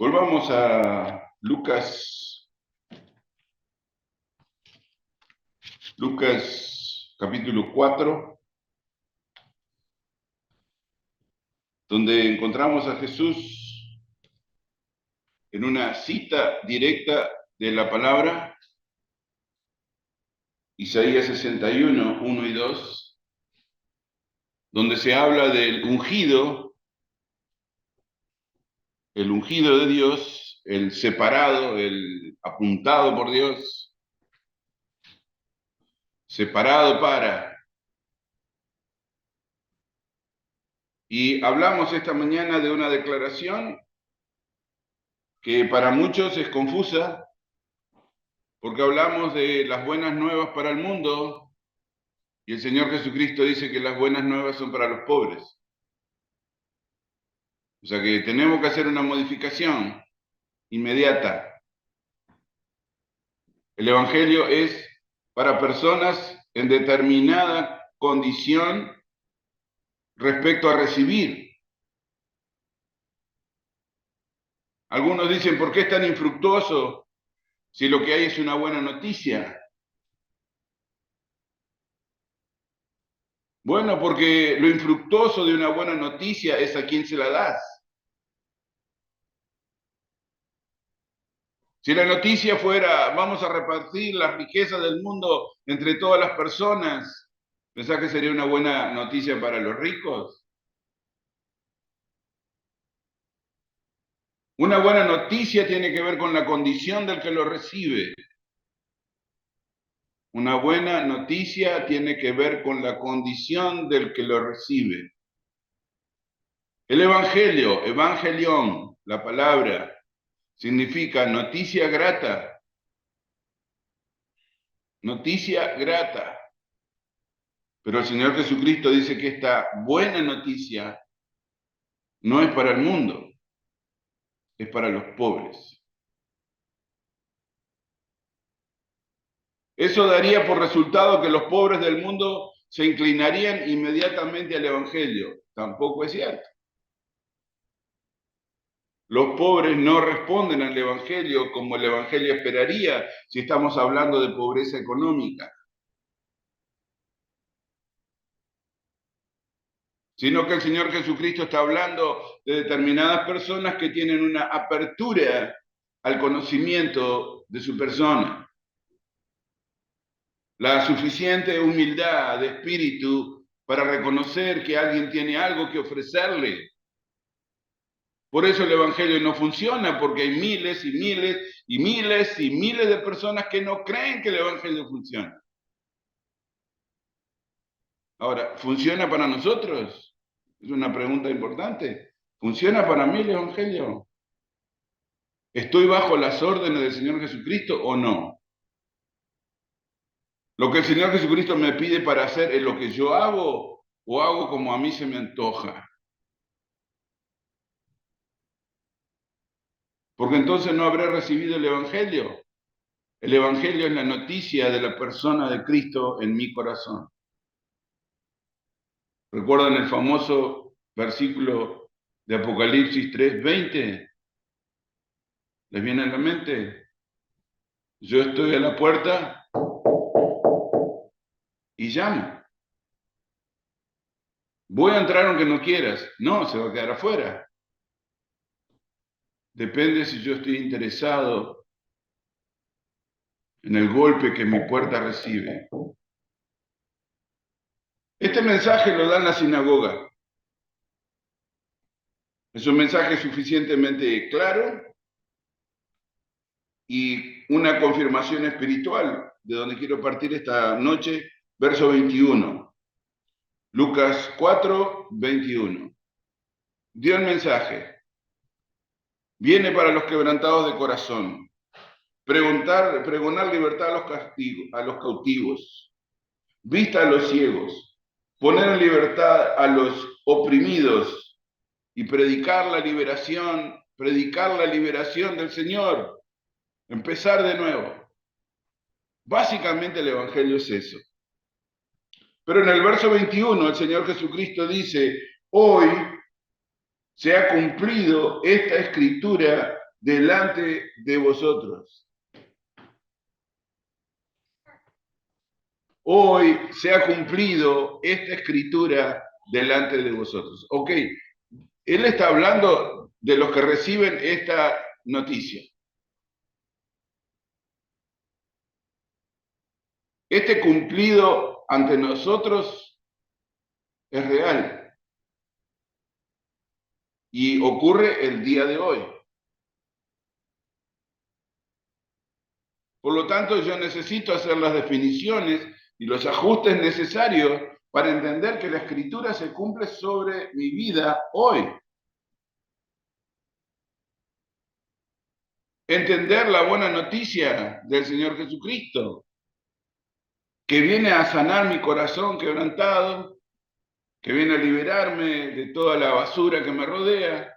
Volvamos a Lucas capítulo 4, donde encontramos a Jesús en una cita directa de la palabra, Isaías 61, 1 y 2, donde se habla del ungido, el ungido de Dios, el separado, el apuntado por Dios, separado para. Y hablamos esta mañana de una declaración que para muchos es confusa, porque hablamos de las buenas nuevas para el mundo y el Señor Jesucristo dice que las buenas nuevas son para los pobres. O sea que tenemos que hacer una modificación inmediata. El Evangelio es para personas en determinada condición respecto a recibir. Algunos dicen, ¿por qué es tan infructuoso si lo que hay es una buena noticia? Bueno, porque lo infructuoso de una buena noticia es a quien se la das. Si la noticia fuera, vamos a repartir las riquezas del mundo entre todas las personas, ¿pensás que sería una buena noticia para los ricos? Una buena noticia tiene que ver con la condición del que lo recibe. Una buena noticia tiene que ver con la condición del que lo recibe. El Evangelio, evangelion, la palabra, significa noticia grata. Noticia grata. Pero el Señor Jesucristo dice que esta buena noticia no es para el mundo, es para los pobres. Eso daría por resultado que los pobres del mundo se inclinarían inmediatamente al Evangelio. Tampoco es cierto. Los pobres no responden al Evangelio como el Evangelio esperaría si estamos hablando de pobreza económica, sino que el Señor Jesucristo está hablando de determinadas personas que tienen una apertura al conocimiento de su persona, la suficiente humildad de espíritu para reconocer que alguien tiene algo que ofrecerle. Por eso el Evangelio no funciona, porque hay miles y miles y miles y miles de personas que no creen que el Evangelio funciona. Ahora, ¿funciona para nosotros? Es una pregunta importante. ¿Funciona para mí el Evangelio? ¿Estoy bajo las órdenes del Señor Jesucristo o no? ¿Lo que el Señor Jesucristo me pide para hacer es lo que yo hago o hago como a mí se me antoja? Porque entonces no habré recibido el Evangelio. El Evangelio es la noticia de la persona de Cristo en mi corazón. ¿Recuerdan el famoso versículo de Apocalipsis 3:20? ¿Les viene a la mente? Yo estoy a la puerta y llamo. ¿Voy a entrar aunque no quieras? No, se va a quedar afuera. Depende si yo estoy interesado en el golpe que mi puerta recibe. Este mensaje lo da en la sinagoga. Es un mensaje suficientemente claro y una confirmación espiritual, de donde quiero partir esta noche, verso 21. Lucas 4, 21. Dio el mensaje. Viene para los quebrantados de corazón. Pregonar libertad a los cautivos. Vista a los ciegos. Poner en libertad a los oprimidos y predicar la liberación del Señor. Empezar de nuevo. Básicamente el Evangelio es eso. Pero en el verso 21 el Señor Jesucristo dice, hoy se ha cumplido esta escritura delante de vosotros. Hoy se ha cumplido esta escritura delante de vosotros. Ok, él está hablando de los que reciben esta noticia. Este cumplido ante nosotros es real y ocurre el día de hoy. Por lo tanto, yo necesito hacer las definiciones y los ajustes necesarios para entender que la escritura se cumple sobre mi vida hoy. Entender la buena noticia del Señor Jesucristo, que viene a sanar mi corazón quebrantado, que viene a liberarme de toda la basura que me rodea,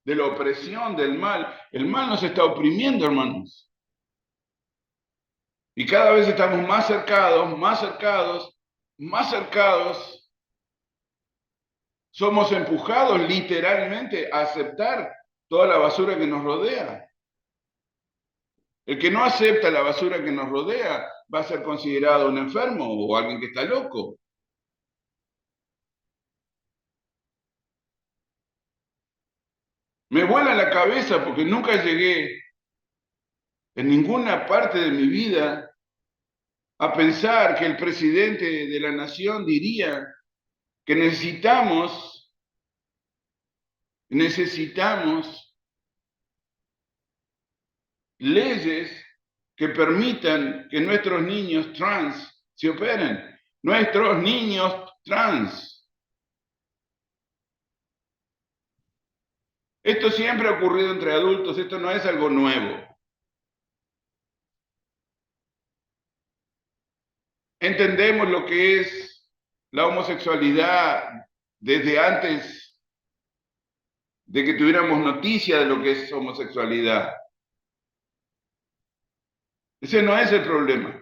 de la opresión del mal. El mal nos está oprimiendo, hermanos. Y cada vez estamos más cercados, más cercados, más cercados. Somos empujados literalmente a aceptar toda la basura que nos rodea. El que no acepta la basura que nos rodea va a ser considerado un enfermo o alguien que está loco. Me vuela la cabeza porque nunca llegué en ninguna parte de mi vida a pensar que el presidente de la nación diría que necesitamos leyes que permitan que nuestros niños trans se operen. Nuestros niños trans. Esto siempre ha ocurrido entre adultos, esto no es algo nuevo. Entendemos lo que es la homosexualidad desde antes de que tuviéramos noticia de lo que es homosexualidad. Ese no es el problema.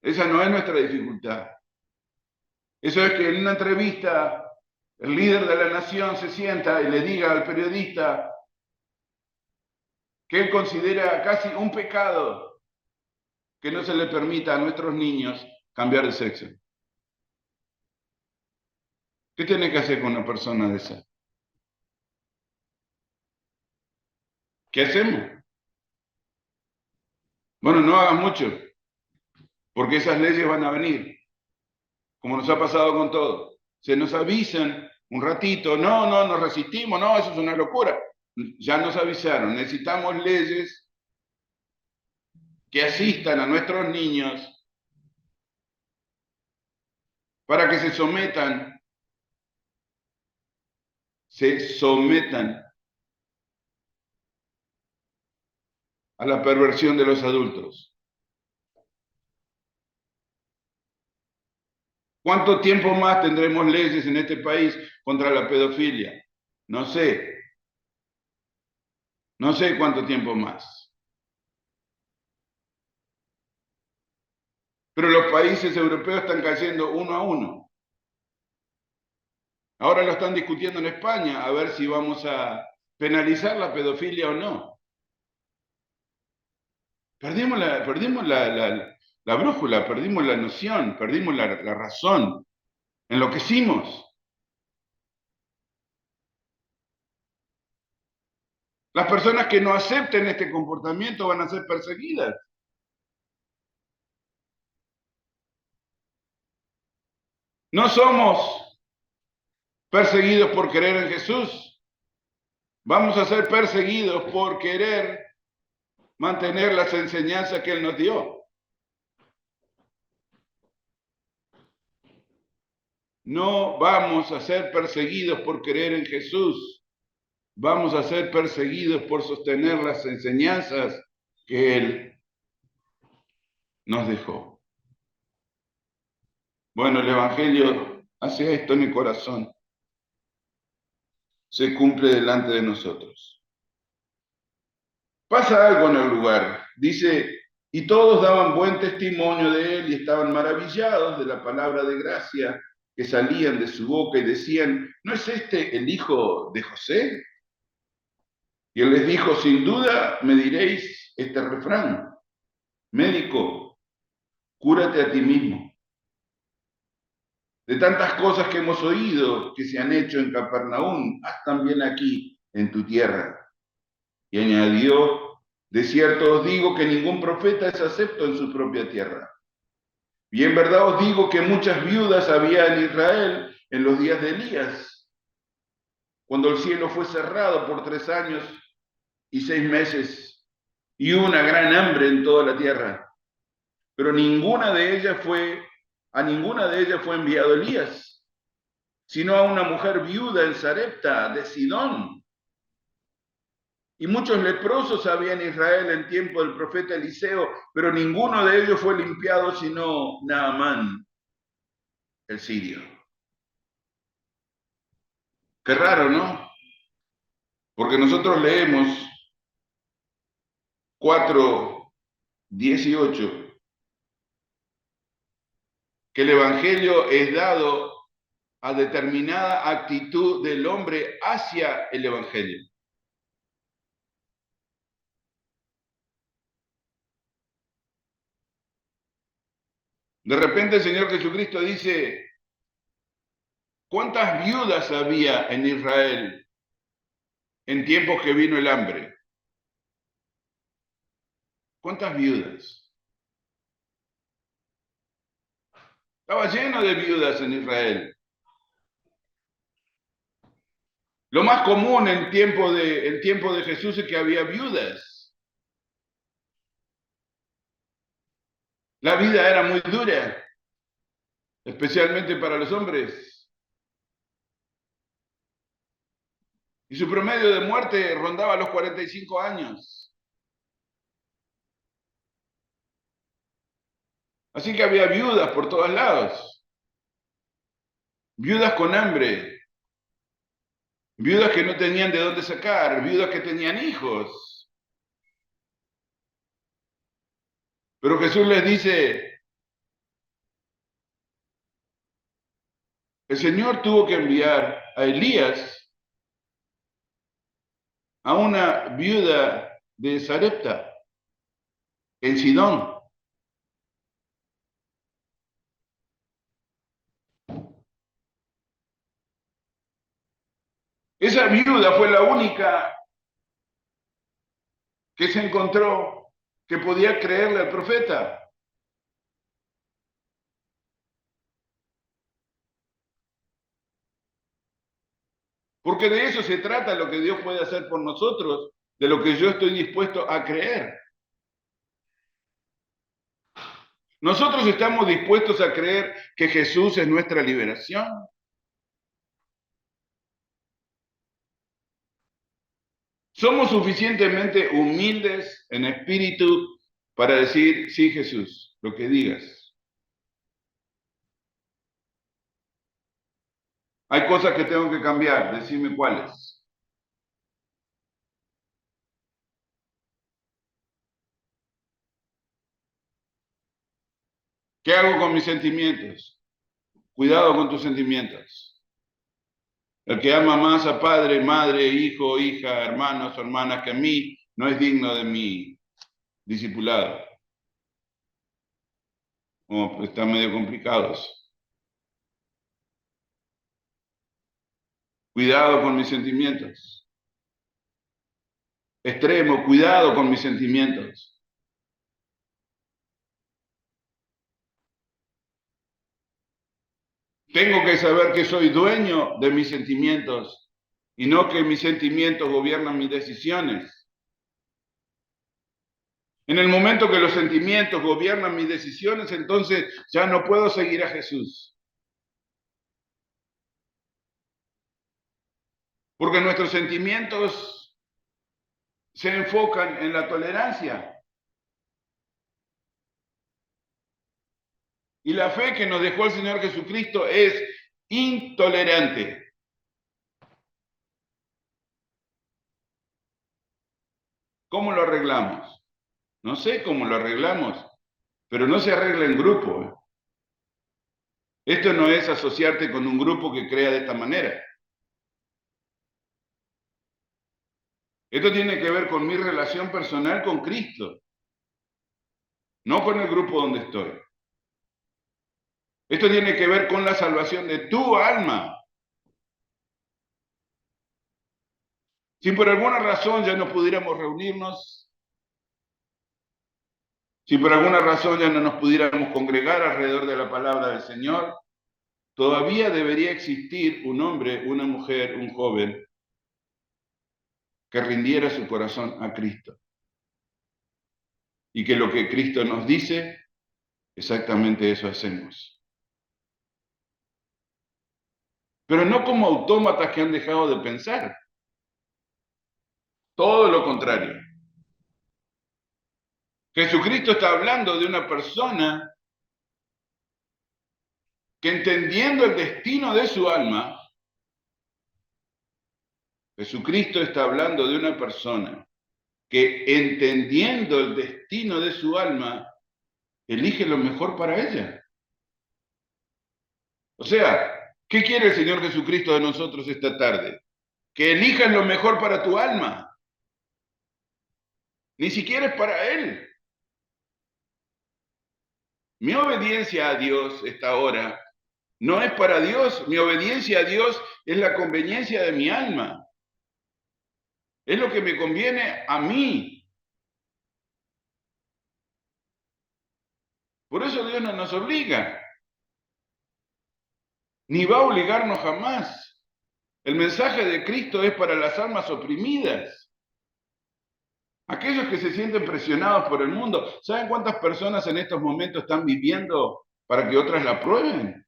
Esa no es nuestra dificultad. Eso es que en una entrevista el líder de la nación se sienta y le diga al periodista que él considera casi un pecado que no se le permita a nuestros niños cambiar de sexo. ¿Qué tiene que hacer con una persona de esa? ¿Qué hacemos? Bueno, no hagas mucho, porque esas leyes van a venir, como nos ha pasado con todo. Se nos avisan un ratito, no, nos resistimos, no, eso es una locura. Ya nos avisaron, necesitamos leyes que asistan a nuestros niños para que se sometan a la perversión de los adultos. ¿Cuánto tiempo más tendremos leyes en este país contra la pedofilia? No sé. No sé cuánto tiempo más. Pero los países europeos están cayendo uno a uno. Ahora lo están discutiendo en España, a ver si vamos a penalizar la pedofilia o no. Perdimos la brújula, perdimos la noción, perdimos la razón, enloquecimos. Las personas que no acepten este comportamiento van a ser perseguidas. No somos perseguidos por creer en Jesús. Vamos a ser perseguidos por querer mantener las enseñanzas que Él nos dio. No vamos a ser perseguidos por creer en Jesús. Vamos a ser perseguidos por sostener las enseñanzas que Él nos dejó. Bueno, el Evangelio hace esto en mi corazón. Se cumple delante de nosotros. Pasa algo en el lugar. Dice, y todos daban buen testimonio de Él y estaban maravillados de la palabra de gracia que salían de su boca y decían, ¿no es este el hijo de José? Y él les dijo, sin duda me diréis este refrán, médico, cúrate a ti mismo. De tantas cosas que hemos oído que se han hecho en Capernaum, haz también aquí, en tu tierra. Y añadió, de cierto os digo que ningún profeta es acepto en su propia tierra. Y en verdad os digo que muchas viudas había en Israel en los días de Elías, cuando el cielo fue cerrado por 3 años y 6 meses, y hubo una gran hambre en toda la tierra. Pero a ninguna de ellas fue enviado Elías, sino a una mujer viuda en Sarepta de Sidón. Y muchos leprosos había en Israel en tiempo del profeta Eliseo, pero ninguno de ellos fue limpiado sino Naamán, el sirio. Qué raro, ¿no? Porque nosotros leemos 4:18 que el Evangelio es dado a determinada actitud del hombre hacia el Evangelio. De repente el Señor Jesucristo dice, ¿cuántas viudas había en Israel en tiempos que vino el hambre? ¿Cuántas viudas? Estaba lleno de viudas en Israel. Lo más común en tiempo de Jesús es que había viudas. La vida era muy dura, especialmente para los hombres. Y su promedio de muerte rondaba los 45 años. Así que había viudas por todos lados. Viudas con hambre. Viudas que no tenían de dónde sacar. Viudas que tenían hijos. Pero Jesús les dice, el Señor tuvo que enviar a Elías a una viuda de Sarepta, en Sidón. Esa viuda fue la única que se encontró que podía creerle al profeta. Porque de eso se trata lo que Dios puede hacer por nosotros, de lo que yo estoy dispuesto a creer. Nosotros estamos dispuestos a creer que Jesús es nuestra liberación. Somos suficientemente humildes en espíritu para decir, sí, Jesús, lo que digas. Hay cosas que tengo que cambiar, decime cuáles. ¿Qué hago con mis sentimientos? Cuidado con tus sentimientos. El que ama más a padre, madre, hijo, hija, hermanos o hermanas que a mí, no es digno de mi discipulado. Oh, están medio complicados. Cuidado con mis sentimientos. Extremo, cuidado con mis sentimientos. Tengo que saber que soy dueño de mis sentimientos y no que mis sentimientos gobiernan mis decisiones. En el momento que los sentimientos gobiernan mis decisiones, entonces ya no puedo seguir a Jesús. Porque nuestros sentimientos se enfocan en la tolerancia. Y la fe que nos dejó el Señor Jesucristo es intolerante. ¿Cómo lo arreglamos? No sé cómo lo arreglamos, pero no se arregla en grupo. Esto no es asociarte con un grupo que crea de esta manera. Esto tiene que ver con mi relación personal con Cristo, no con el grupo donde estoy. Esto tiene que ver con la salvación de tu alma. Si por alguna razón ya no pudiéramos reunirnos, si por alguna razón ya no nos pudiéramos congregar alrededor de la palabra del Señor, todavía debería existir un hombre, una mujer, un joven que rindiera su corazón a Cristo. Y que lo que Cristo nos dice, exactamente eso hacemos. Pero no como autómatas que han dejado de pensar. Todo lo contrario. Jesucristo está hablando de una persona que entendiendo el destino de su alma, Jesucristo está hablando de una persona que entendiendo el destino de su alma, elige lo mejor para ella. O sea, ¿qué quiere el Señor Jesucristo de nosotros esta tarde? Que elijas lo mejor para tu alma. Ni siquiera es para Él. Mi obediencia a Dios esta hora no es para Dios. Mi obediencia a Dios es la conveniencia de mi alma. Es lo que me conviene a mí. Por eso Dios no nos obliga. Ni va a obligarnos jamás. El mensaje de Cristo es para las almas oprimidas. Aquellos que se sienten presionados por el mundo. ¿Saben cuántas personas en estos momentos están viviendo para que otras la aprueben?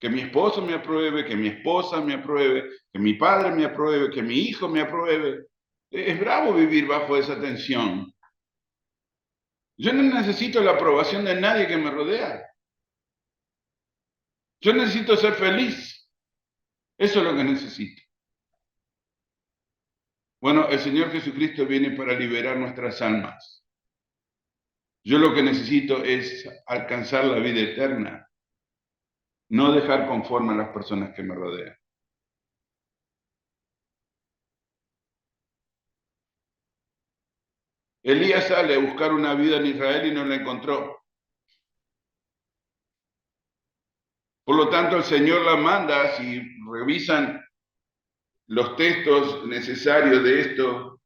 Que mi esposo me apruebe, que mi esposa me apruebe, que mi padre me apruebe, que mi hijo me apruebe. Es bravo vivir bajo esa tensión. Yo no necesito la aprobación de nadie que me rodea. Yo necesito ser feliz. Eso es lo que necesito. Bueno, el Señor Jesucristo viene para liberar nuestras almas. Yo lo que necesito es alcanzar la vida eterna, no dejar conforme a las personas que me rodean. Elías sale a buscar una vida en Israel y no la encontró. Por lo tanto, el Señor la manda, si revisan los textos necesarios de esto,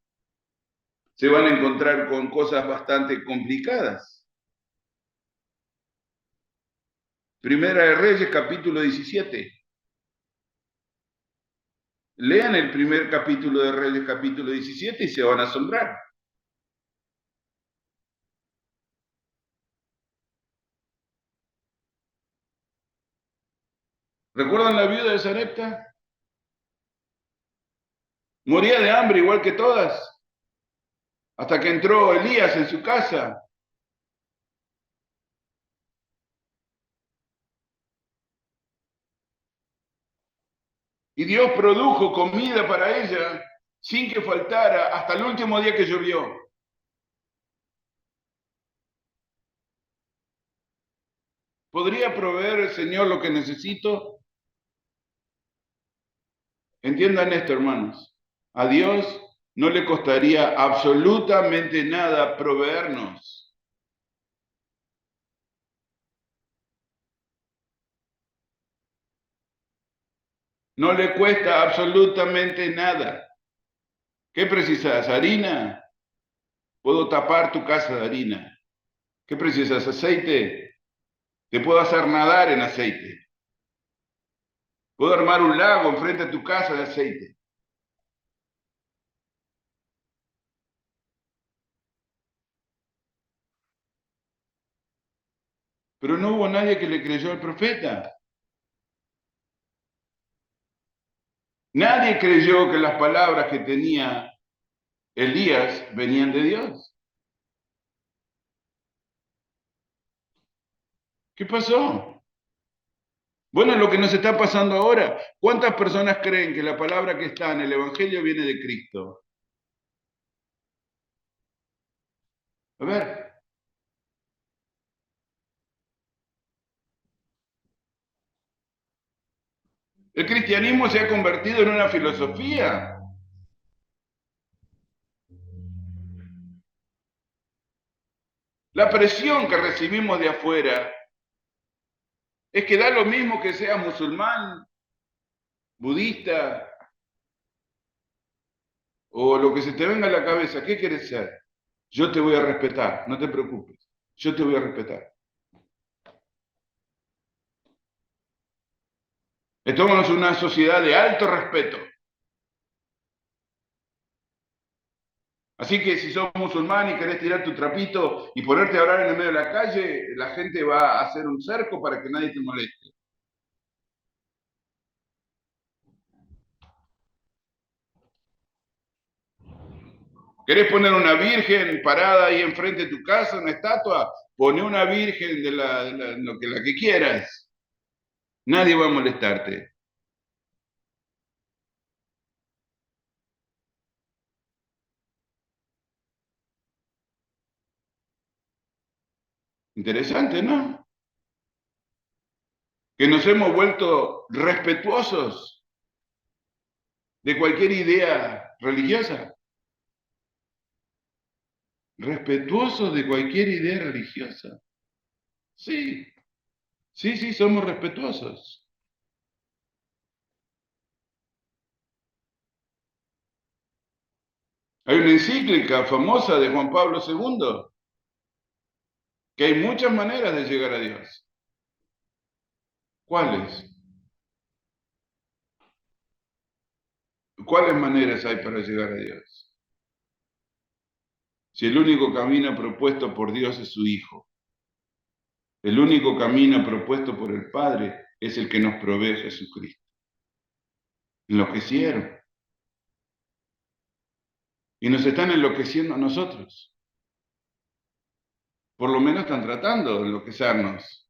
se van a encontrar con cosas bastante complicadas. Primera de Reyes, capítulo 17. Lean el primer capítulo de Reyes, capítulo 17, y se van a asombrar. ¿Recuerdan la viuda de Sarepta? Moría de hambre igual que todas, hasta que entró Elías en su casa. Y Dios produjo comida para ella sin que faltara hasta el último día que llovió. ¿Podría proveer el Señor lo que necesito? Entiendan esto, hermanos. A Dios no le costaría absolutamente nada proveernos. No le cuesta absolutamente nada. ¿Qué precisas? ¿Harina? Puedo tapar tu casa de harina. ¿Qué precisas? ¿Aceite? Te puedo hacer nadar en aceite. Puedo armar un lago enfrente de tu casa de aceite. Pero no hubo nadie que le creyó al profeta. Nadie creyó que las palabras que tenía Elías venían de Dios. ¿Qué pasó? Bueno, lo que nos está pasando ahora. ¿Cuántas personas creen que la palabra que está en el Evangelio viene de Cristo? A ver, El cristianismo se ha convertido en una filosofía. La presión que recibimos de afuera es que da lo mismo que seas musulmán, budista o lo que se te venga a la cabeza. ¿Qué quieres ser? Yo te voy a respetar, no te preocupes. Yo te voy a respetar. Estamos en una sociedad de alto respeto. Así que si sos musulmán y querés tirar tu trapito y ponerte a orar en el medio de la calle, la gente va a hacer un cerco para que nadie te moleste. ¿Querés poner una virgen parada ahí enfrente de tu casa, una estatua? Poné una virgen de la que quieras. Nadie va a molestarte. Interesante, ¿no? Que nos hemos vuelto respetuosos de cualquier idea religiosa. Respetuosos de cualquier idea religiosa. Sí, sí, somos respetuosos. Hay una encíclica famosa de Juan Pablo II, que hay muchas maneras de llegar a Dios. ¿Cuáles? ¿Cuáles maneras hay para llegar a Dios? Si el único camino propuesto por Dios es su Hijo, el único camino propuesto por el Padre es el que nos provee Jesucristo. Enloquecieron. Y nos están enloqueciendo a nosotros. Por lo menos están tratando de enloquecernos.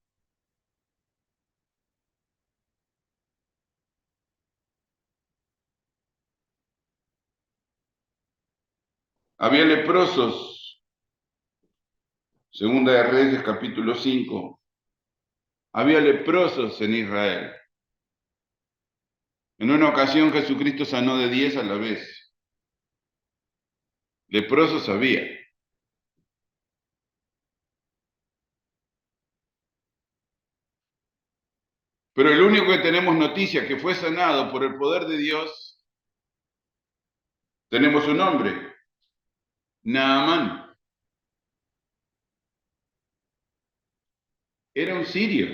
Había leprosos, Segunda de Reyes, capítulo 5. Había leprosos en Israel. En una ocasión Jesucristo sanó de 10 a la vez. Leprosos había. Pero el único que tenemos noticia que fue sanado por el poder de Dios, tenemos un nombre, Naamán. Era un sirio.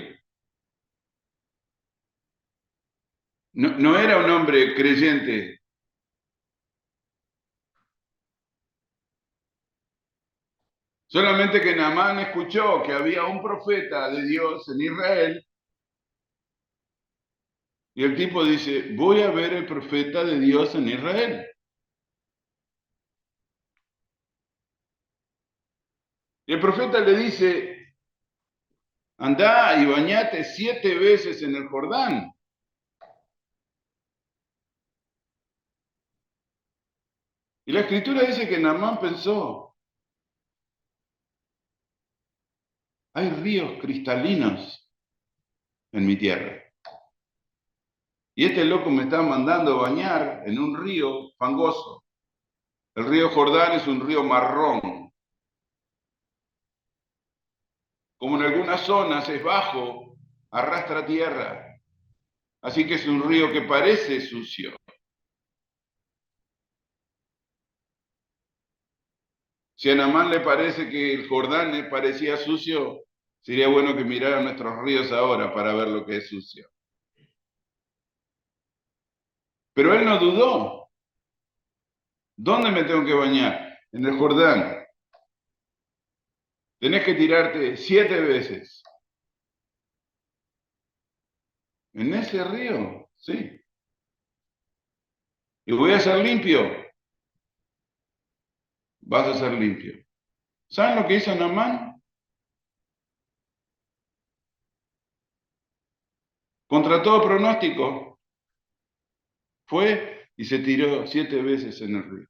No era un hombre creyente. Solamente que Naamán escuchó que había un profeta de Dios en Israel y el tipo dice, voy a ver el profeta de Dios en Israel. Y el profeta le dice, andá y bañate 7 veces en el Jordán. Y la escritura dice que Naamán pensó, hay ríos cristalinos en mi tierra. Y este loco me está mandando a bañar en un río fangoso. El río Jordán es un río marrón. Como en algunas zonas es bajo, arrastra tierra. Así que es un río que parece sucio. Si a Naamán le parece que el Jordán le parecía sucio, sería bueno que mirara nuestros ríos ahora para ver lo que es sucio. Pero él no dudó. ¿Dónde me tengo que bañar? En el Jordán. Tenés que tirarte 7 veces. ¿En ese río? Sí. ¿Y voy a ser limpio? Vas a ser limpio. ¿Saben lo que hizo Naamán? Contra todo pronóstico, fue y se tiró 7 veces en el río.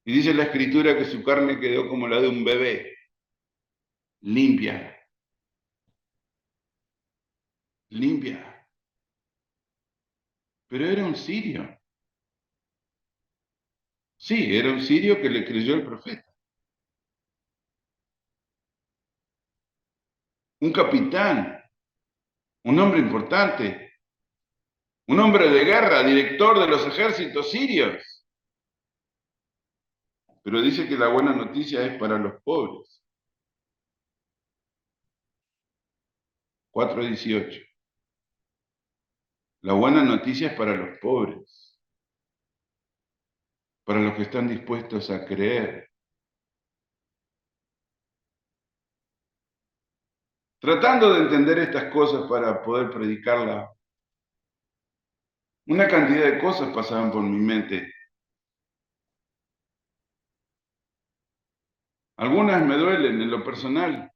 Y dice la escritura que su carne quedó como la de un bebé, limpia, limpia. pero era un sirio. Sí, era un sirio que le creyó el profeta. Un capitán, un hombre importante, un hombre de guerra, director de los ejércitos sirios. Pero dice que la buena noticia es para los pobres. 4:18. La buena noticia es para los pobres, para los que están dispuestos a creer. Tratando de entender estas cosas para poder predicarla, una cantidad de cosas pasaban por mi mente. Algunas me duelen en lo personal,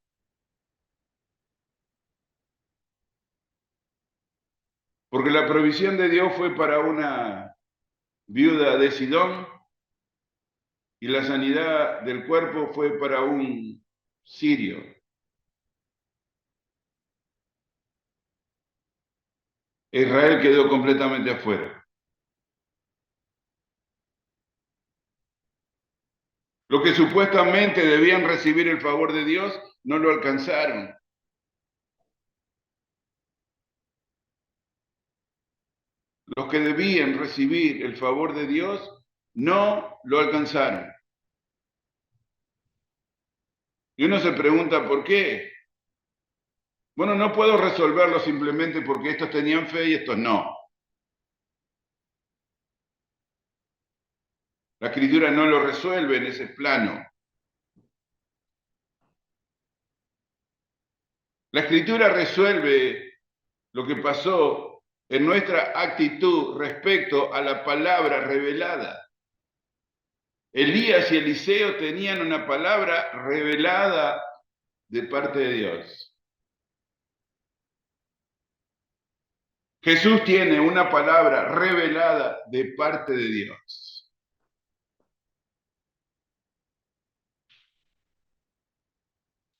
porque la provisión de Dios fue para una viuda de Sidón y la sanidad del cuerpo fue para un sirio. Israel quedó completamente afuera. Los que supuestamente debían recibir el favor de Dios no lo alcanzaron. Los que debían recibir el favor de Dios no lo alcanzaron. Y uno se pregunta por qué. Bueno, no puedo resolverlo simplemente porque estos tenían fe y estos no. La escritura no lo resuelve en ese plano. La escritura resuelve lo que pasó en nuestra actitud respecto a la palabra revelada. Elías y Eliseo tenían una palabra revelada de parte de Dios. Jesús tiene una palabra revelada de parte de Dios.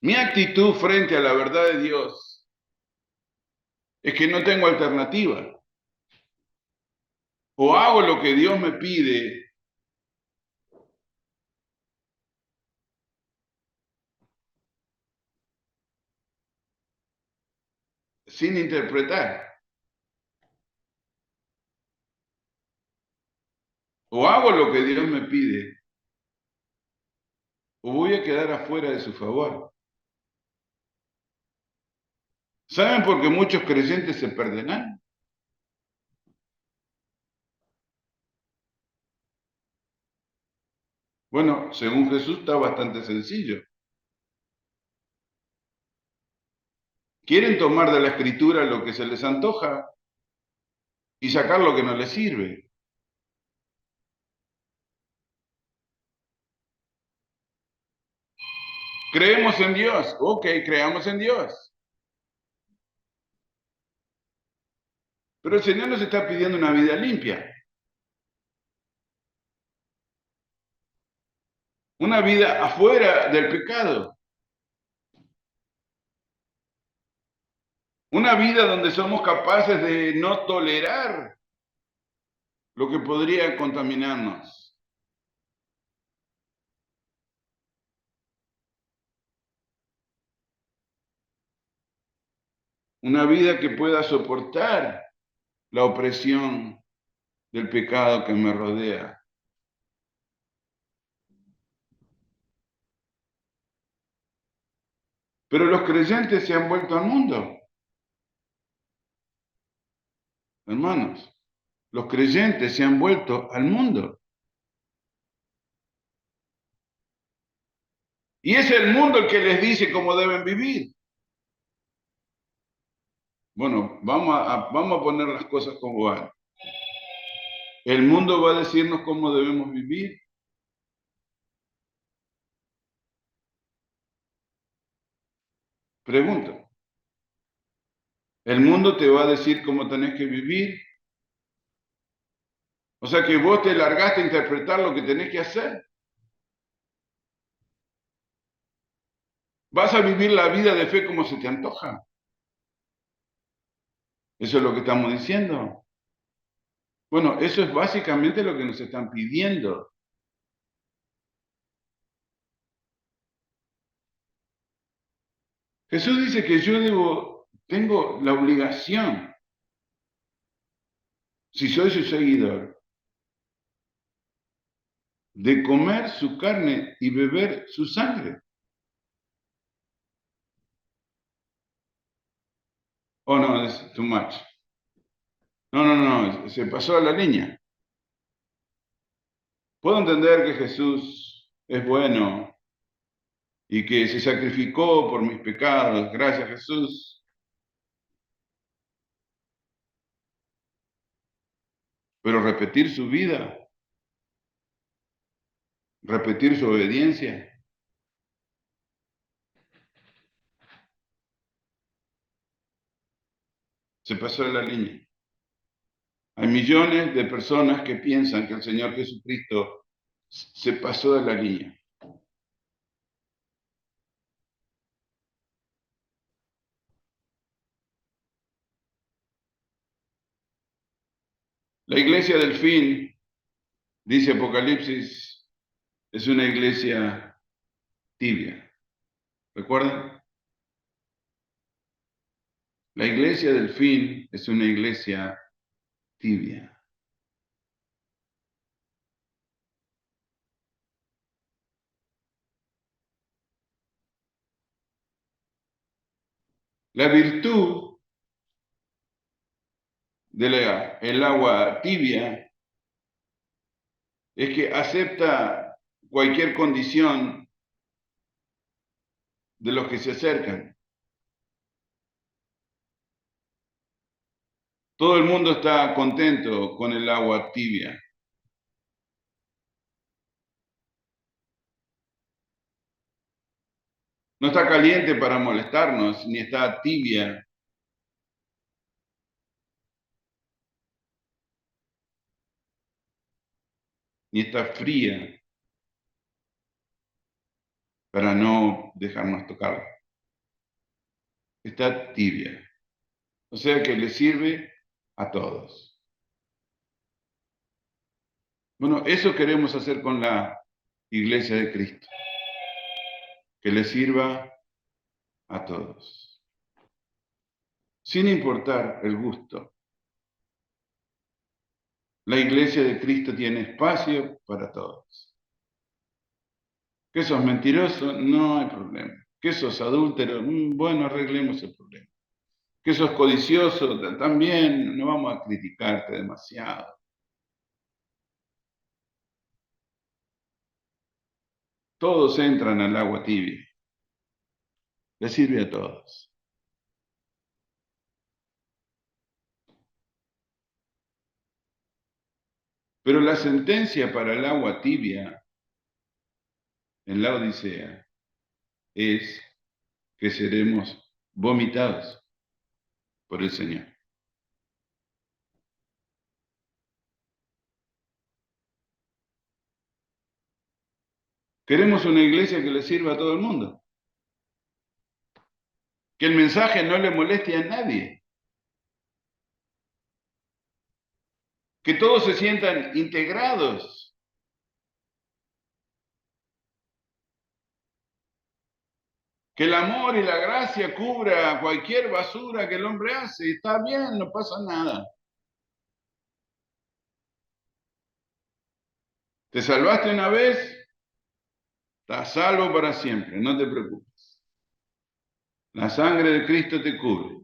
Mi actitud frente a la verdad de Dios es que no tengo alternativa. O hago lo que Dios me pide, sin interpretar. O hago lo que Dios me pide, o voy a quedar afuera de su favor. ¿Saben por qué muchos creyentes se perderán? Bueno, según Jesús está bastante sencillo. Quieren tomar de la escritura lo que se les antoja y sacar lo que no les sirve. Creemos en Dios. Ok, creamos en Dios. Pero el Señor nos está pidiendo una vida limpia. Una vida afuera del pecado. Una vida donde somos capaces de no tolerar lo que podría contaminarnos. Una vida que pueda soportar la opresión del pecado que me rodea. Pero los creyentes se han vuelto al mundo, hermanos. Los creyentes se han vuelto al mundo. Y es el mundo el que les dice cómo deben vivir. Bueno, vamos a poner las cosas como van. El mundo va a decirnos cómo debemos vivir. Pregunta. El mundo te va a decir cómo tenés que vivir. O sea que vos te largaste a interpretar lo que tenés que hacer. Vas a vivir la vida de fe como se te antoja. Eso es lo que estamos diciendo. Bueno, eso es básicamente lo que nos están pidiendo. Jesús dice que yo tengo la obligación, si soy su seguidor, de comer su carne y beber su sangre. Oh, no, es too much. No, no, no, se pasó a la línea. Puedo entender que Jesús es bueno y que se sacrificó por mis pecados. Gracias, Jesús. Pero repetir su vida, repetir su obediencia, se pasó de la línea. Hay millones de personas que piensan que el Señor Jesucristo se pasó de la línea. La iglesia del fin, dice Apocalipsis, es una iglesia tibia. ¿Recuerdan? La iglesia del fin es una iglesia tibia. La virtud del agua tibia es que acepta cualquier condición de los que se acercan. Todo el mundo está contento con el agua tibia. No está caliente para molestarnos, ni está tibia, ni está fría para no dejarnos tocar. Está tibia. O sea que le sirve a todos. Bueno, eso queremos hacer con la iglesia de Cristo, que le sirva a todos, sin importar el gusto. La iglesia de Cristo tiene espacio para todos. ¿Que sos mentiroso? No hay problema. ¿Que sos adúltero? Bueno, arreglemos el problema. ¿Que sos codicioso? También no vamos a criticarte demasiado. Todos entran al agua tibia. Le sirve a todos. Pero la sentencia para el agua tibia en la Odisea es que seremos vomitados por el Señor. Queremos una iglesia que le sirva a todo el mundo. Que el mensaje no le moleste a nadie. Que todos se sientan integrados. Que el amor y la gracia cubra cualquier basura que el hombre hace. Está bien, no pasa nada. ¿Te salvaste una vez? Estás salvo para siempre, no te preocupes. La sangre de Cristo te cubre.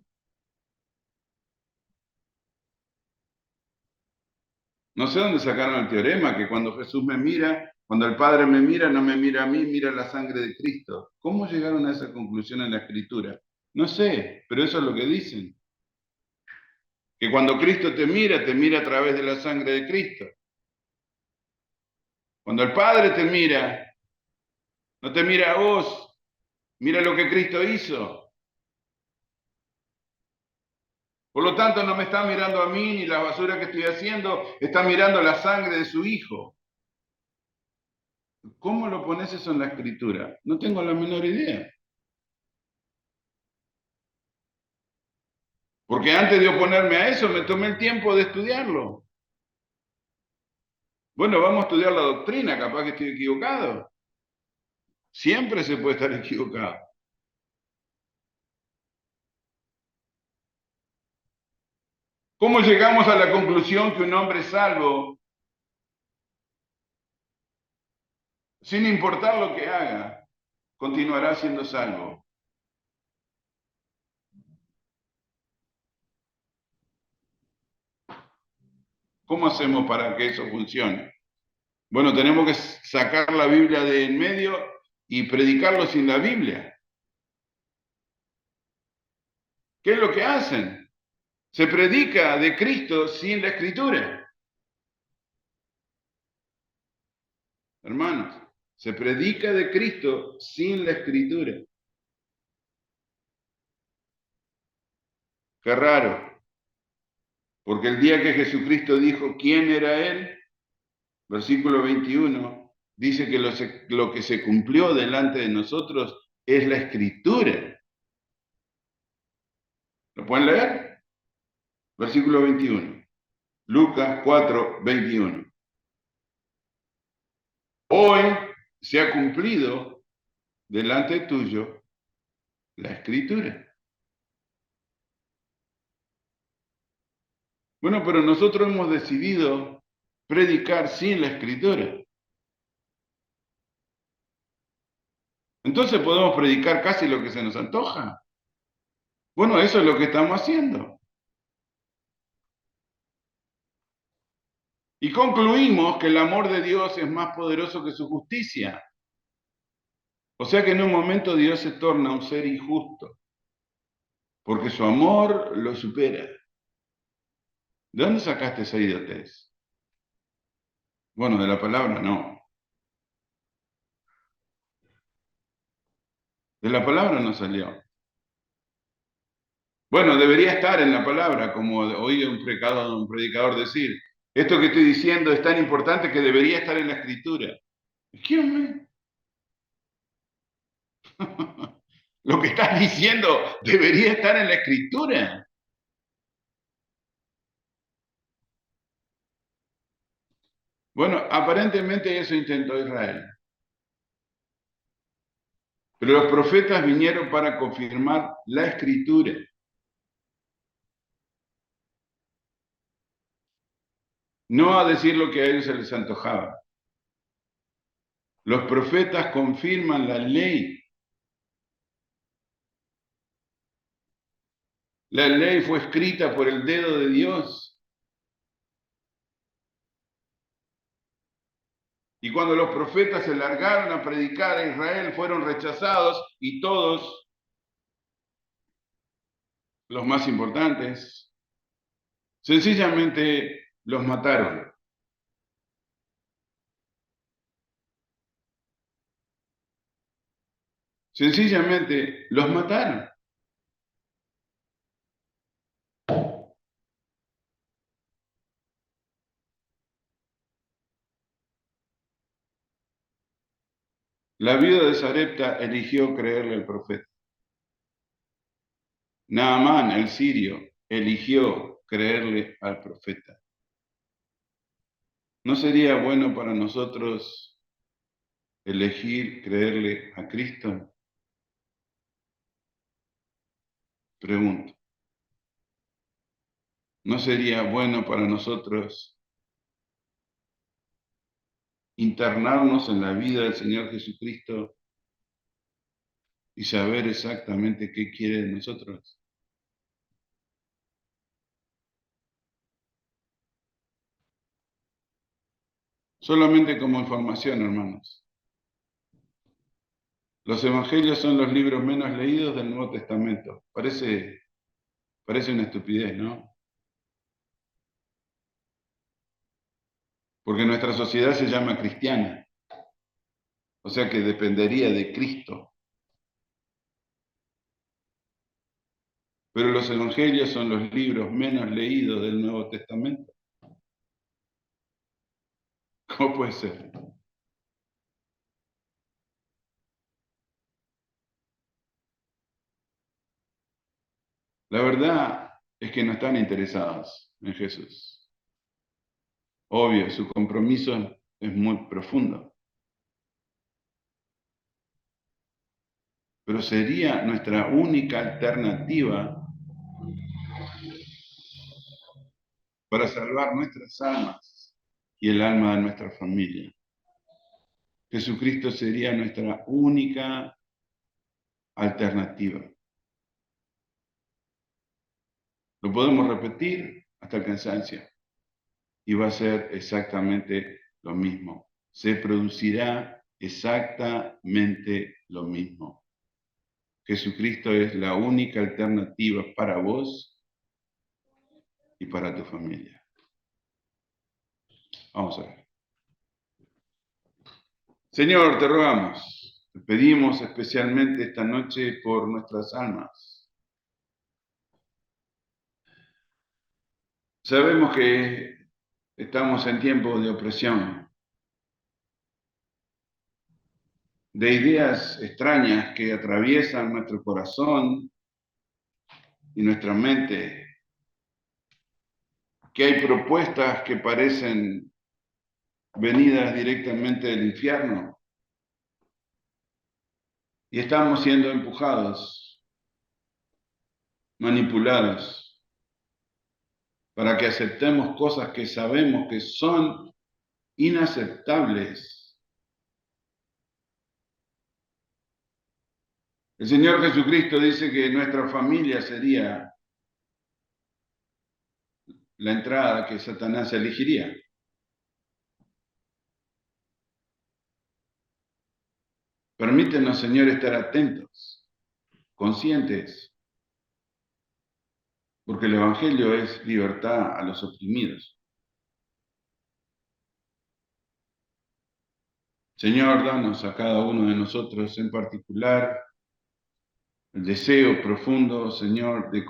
No sé dónde sacaron el teorema que cuando Jesús me mira, cuando el Padre me mira, no me mira a mí, mira la sangre de Cristo. ¿Cómo llegaron a esa conclusión en la Escritura? No sé, pero eso es lo que dicen. Que cuando Cristo te mira a través de la sangre de Cristo. Cuando el Padre te mira, no te mira a vos, mira lo que Cristo hizo. Por lo tanto, no me está mirando a mí ni la basura que estoy haciendo, está mirando la sangre de su Hijo. ¿Cómo lo pones eso en la Escritura? No tengo la menor idea. Porque antes de oponerme a eso, me tomé el tiempo de estudiarlo. Bueno, vamos a estudiar la doctrina, capaz que estoy equivocado. Siempre se puede estar equivocado. ¿Cómo llegamos a la conclusión que un hombre salvo, sin importar lo que haga, continuará siendo salvo? ¿Cómo hacemos para que eso funcione? Bueno, tenemos que sacar la Biblia de en medio y predicarlo sin la Biblia. ¿Qué es lo que hacen? Se predica de Cristo sin la Escritura. Hermanos, se predica de Cristo sin la Escritura. Qué raro, porque el día que Jesucristo dijo quién era Él, versículo 21, dice que lo que se cumplió delante de nosotros es la Escritura. ¿Lo pueden leer? Versículo 21. Lucas 4, 21. Hoy se ha cumplido delante tuyo la Escritura. Bueno, pero nosotros hemos decidido predicar sin la Escritura. Entonces podemos predicar casi lo que se nos antoja. Bueno, eso es lo que estamos haciendo. Y concluimos que el amor de Dios es más poderoso que su justicia. O sea que en un momento Dios se torna un ser injusto, porque su amor lo supera. ¿De dónde sacaste esa idiotez? Bueno, de la palabra no. De la palabra no salió. Bueno, debería estar en la palabra, como oí un predicador decir. Esto que estoy diciendo es tan importante que debería estar en la escritura. Excuse Lo que estás diciendo debería estar en la escritura. Bueno, aparentemente eso intentó Israel. Pero los profetas vinieron para confirmar la escritura, no a decir lo que a ellos se les antojaba. Los profetas confirman la ley. La ley fue escrita por el dedo de Dios. Y cuando los profetas se largaron a predicar a Israel, fueron rechazados y todos, los más importantes, sencillamente los mataron. Sencillamente los mataron. La viuda de Sarepta eligió creerle al profeta. Naamán, el sirio, eligió creerle al profeta. ¿No sería bueno para nosotros elegir creerle a Cristo? Pregunto. ¿No sería bueno para nosotros internarnos en la vida del Señor Jesucristo y saber exactamente qué quiere de nosotros? Solamente como información, hermanos. Los evangelios son los libros menos leídos del Nuevo Testamento. Parece una estupidez, ¿no? Porque nuestra sociedad se llama cristiana, o sea que dependería de Cristo. Pero los evangelios son los libros menos leídos del Nuevo Testamento. ¿Cómo puede ser? La verdad es que no están interesados en Jesús. Obvio, su compromiso es muy profundo. Pero sería nuestra única alternativa para salvar nuestras almas y el alma de nuestra familia. Jesucristo sería nuestra única alternativa. Lo podemos repetir hasta el cansancio y va a ser exactamente lo mismo. Se producirá exactamente lo mismo. Jesucristo es la única alternativa para vos y para tu familia. Vamos a ver. Señor, te rogamos, te pedimos especialmente esta noche por nuestras almas. Sabemos que estamos en tiempos de opresión, de ideas extrañas que atraviesan nuestro corazón y nuestra mente, que hay propuestas que parecen venidas directamente del infierno y estamos siendo empujados, manipulados, para que aceptemos cosas que sabemos que son inaceptables. El Señor Jesucristo dice que nuestra familia sería la entrada que Satanás elegiría. Permítenos, Señor, estar atentos, conscientes, porque el Evangelio es libertad a los oprimidos. Señor, danos a cada uno de nosotros en particular el deseo profundo, Señor, de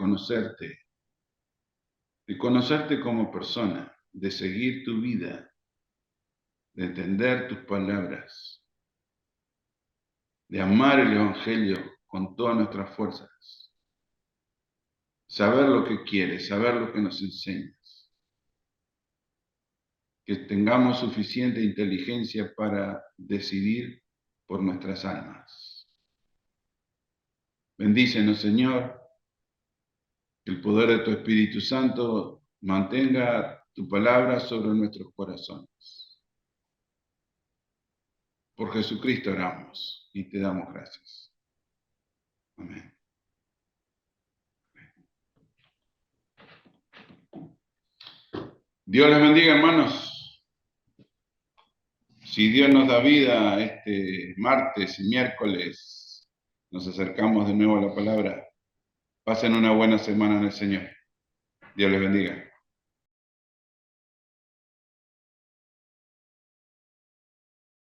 conocerte como persona, de seguir tu vida, de entender tus palabras, de amar el Evangelio con todas nuestras fuerzas, saber lo que quieres, saber lo que nos enseñas, que tengamos suficiente inteligencia para decidir por nuestras almas. Bendícenos, Señor, que el poder de tu Espíritu Santo mantenga tu palabra sobre nuestros corazones. Por Jesucristo oramos y te damos gracias. Amén. Dios les bendiga, hermanos. Si Dios nos da vida este martes y miércoles, nos acercamos de nuevo a la palabra. Pasen una buena semana en el Señor. Dios les bendiga.